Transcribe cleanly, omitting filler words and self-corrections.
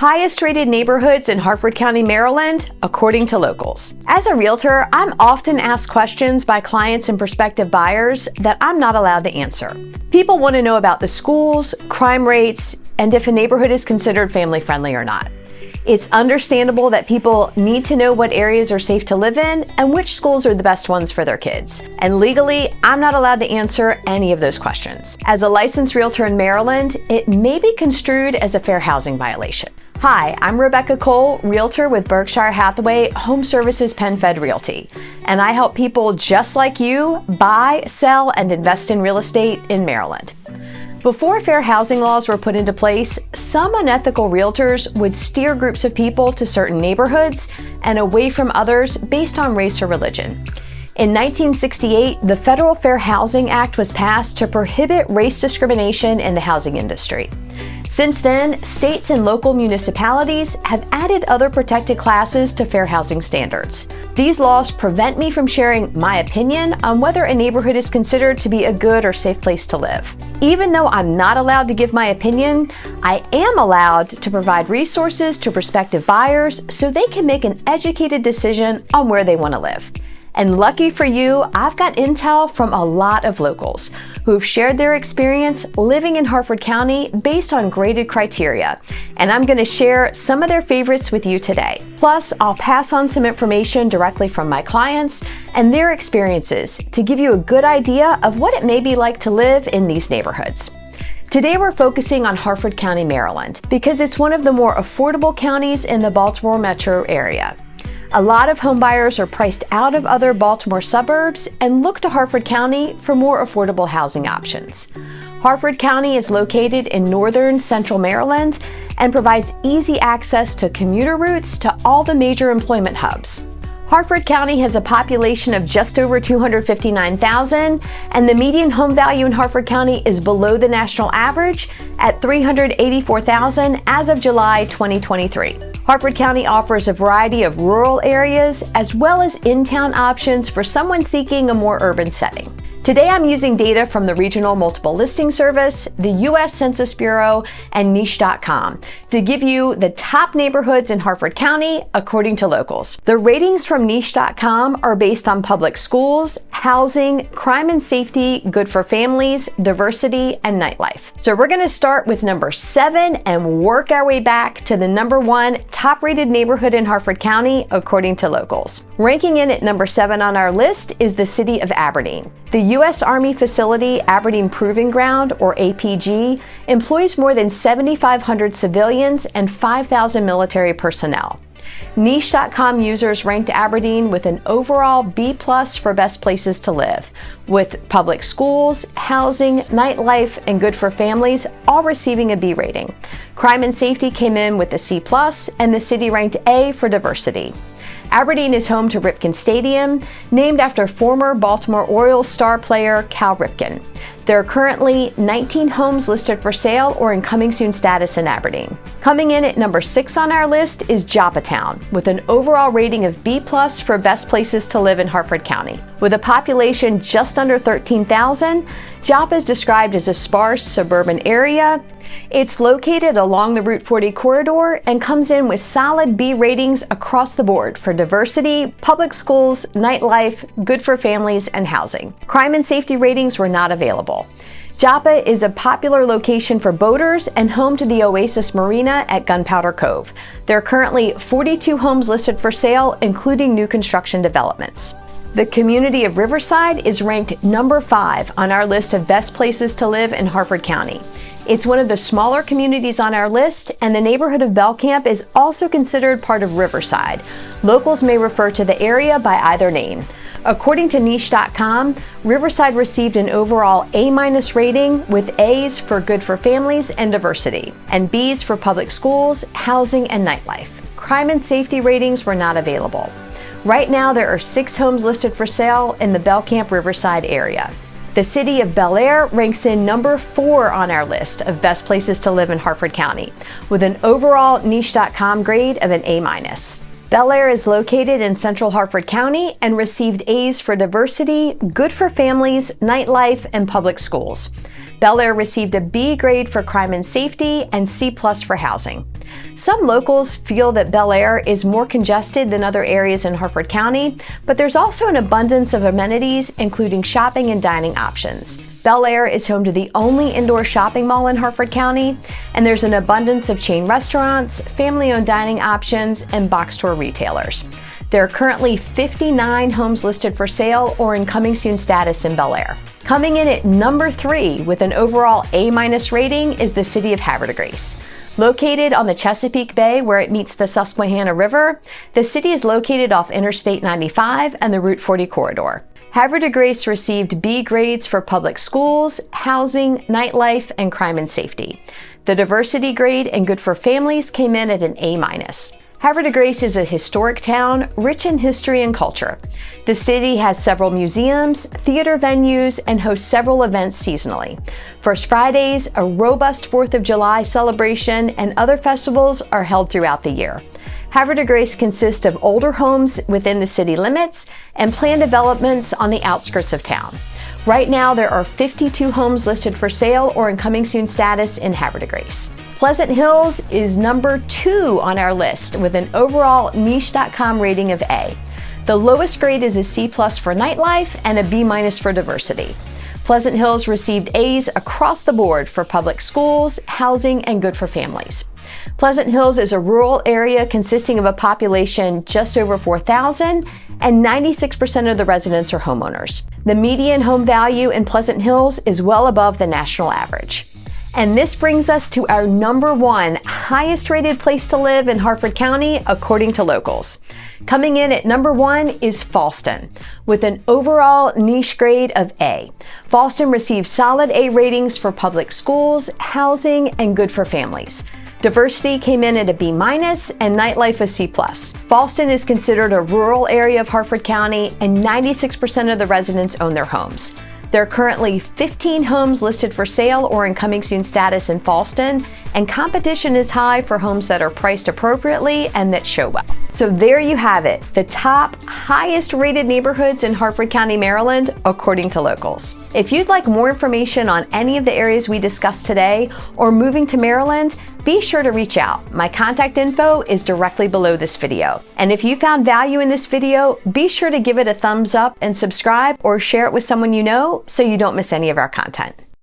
Highest rated neighborhoods in Harford County, Maryland, according to locals. As a realtor, I'm often asked questions by clients and prospective buyers that I'm not allowed to answer. People want to know about the schools, crime rates, and if a neighborhood is considered family friendly or not. It's understandable that people need to know what areas are safe to live in and which schools are the best ones for their kids. And legally, I'm not allowed to answer any of those questions. As a licensed realtor in Maryland, it may be construed as a fair housing violation. Hi, I'm Rebecca Cole, realtor with Berkshire Hathaway Home Services PenFed Realty, and I help people just like you buy, sell, and invest in real estate in Maryland. Before fair housing laws were put into place, some unethical realtors would steer groups of people to certain neighborhoods and away from others based on race or religion. In 1968, the Federal Fair Housing Act was passed to prohibit race discrimination in the housing industry. Since then, states and local municipalities have added other protected classes to fair housing standards. These laws prevent me from sharing my opinion on whether a neighborhood is considered to be a good or safe place to live. Even though I'm not allowed to give my opinion, I am allowed to provide resources to prospective buyers so they can make an educated decision on where they want to live. And lucky for you, I've got intel from a lot of locals who've shared their experience living in Harford County based on graded criteria. And I'm going to share some of their favorites with you today. Plus, I'll pass on some information directly from my clients and their experiences to give you a good idea of what it may be like to live in these neighborhoods. Today we're focusing on Harford County, Maryland, because it's one of the more affordable counties in the Baltimore metro area. A lot of homebuyers are priced out of other Baltimore suburbs and look to Harford County for more affordable housing options. Harford County is located in northern central Maryland and provides easy access to commuter routes to all the major employment hubs. Harford County has a population of just over 259,000, and the median home value in Harford County is below the national average at $384,000 as of July 2023. Harford County offers a variety of rural areas as well as in-town options for someone seeking a more urban setting. Today I'm using data from the Regional Multiple Listing Service, the U.S. Census Bureau, and Niche.com to give you the top neighborhoods in Harford County according to locals. The ratings from Niche.com are based on public schools, housing, crime and safety, good for families, diversity, and nightlife. So we're going to start with number 7 and work our way back to the number 1 top-rated neighborhood in Harford County according to locals. Ranking in at number 7 on our list is the city of Aberdeen. The U.S. Army facility Aberdeen Proving Ground, or APG, employs more than 7,500 civilians and 5,000 military personnel. Niche.com users ranked Aberdeen with an overall B+ for best places to live, with public schools, housing, nightlife, and good for families all receiving a B rating. Crime and safety came in with a C+, and the city ranked A for diversity. Aberdeen is home to Ripken Stadium, named after former Baltimore Orioles star player Cal Ripken. There are currently 19 homes listed for sale or in coming soon status in Aberdeen. Coming in at number 6 on our list is Joppatown, with an overall rating of B+ for best places to live in Harford County. With a population just under 13,000, Joppa is described as a sparse suburban area. It's located along the Route 40 corridor and comes in with solid B ratings across the board for diversity, public schools, nightlife, good for families, and housing. Crime and safety ratings were not available. Joppa is a popular location for boaters and home to the Oasis Marina at Gunpowder Cove. There are currently 42 homes listed for sale, including new construction developments. The community of Riverside is ranked number 5 on our list of best places to live in Harford County. It's one of the smaller communities on our list, and the neighborhood of Belcamp is also considered part of Riverside. Locals may refer to the area by either name. According to Niche.com, Riverside received an overall A- rating, with A's for good for families and diversity, and B's for public schools, housing, and nightlife. Crime and safety ratings were not available. Right now, there are 6 homes listed for sale in the Belcamp Riverside area. The city of Bel Air ranks in number 4 on our list of best places to live in Harford County, with an overall Niche.com grade of an A-. Bel Air is located in central Harford County and received A's for diversity, good for families, nightlife, and public schools. Bel Air received a B grade for crime and safety and C+ for housing. Some locals feel that Bel Air is more congested than other areas in Harford County, but there's also an abundance of amenities, including shopping and dining options. Bel Air is home to the only indoor shopping mall in Harford County, and there's an abundance of chain restaurants, family-owned dining options, and box store retailers. There are currently 59 homes listed for sale or in coming soon status in Bel Air. Coming in at number 3 with an overall A- rating is the city of Havre de Grace. Located on the Chesapeake Bay where it meets the Susquehanna River, the city is located off Interstate 95 and the Route 40 corridor. Havre de Grace received B grades for public schools, housing, nightlife, and crime and safety. The diversity grade and good for families came in at an A-. Havre de Grace is a historic town, rich in history and culture. The city has several museums, theater venues, and hosts several events seasonally. First Fridays, a robust 4th of July celebration, and other festivals are held throughout the year. Havre de Grace consists of older homes within the city limits and planned developments on the outskirts of town. Right now, there are 52 homes listed for sale or in coming soon status in Havre de Grace. Pleasant Hills is number 2 on our list with an overall niche.com rating of A. The lowest grade is a C+ for nightlife and a B- for diversity. Pleasant Hills received A's across the board for public schools, housing, and good for families. Pleasant Hills is a rural area consisting of a population just over 4,000, and 96% of the residents are homeowners. The median home value in Pleasant Hills is well above the national average. And this brings us to our number 1 highest rated place to live in Harford County, according to locals. Coming in at number 1 is Fallston, with an overall niche grade of A. Fallston received solid A ratings for public schools, housing, and good for families. Diversity came in at a B- and nightlife a C+. Fallston is considered a rural area of Harford County, and 96% of the residents own their homes. There are currently 15 homes listed for sale or in coming soon status in Fallston, and competition is high for homes that are priced appropriately and that show well. So there you have it, the top highest rated neighborhoods in Harford County, Maryland, according to locals. If you'd like more information on any of the areas we discussed today or moving to Maryland, be sure to reach out. My contact info is directly below this video. And if you found value in this video, be sure to give it a thumbs up and subscribe or share it with someone you know so you don't miss any of our content.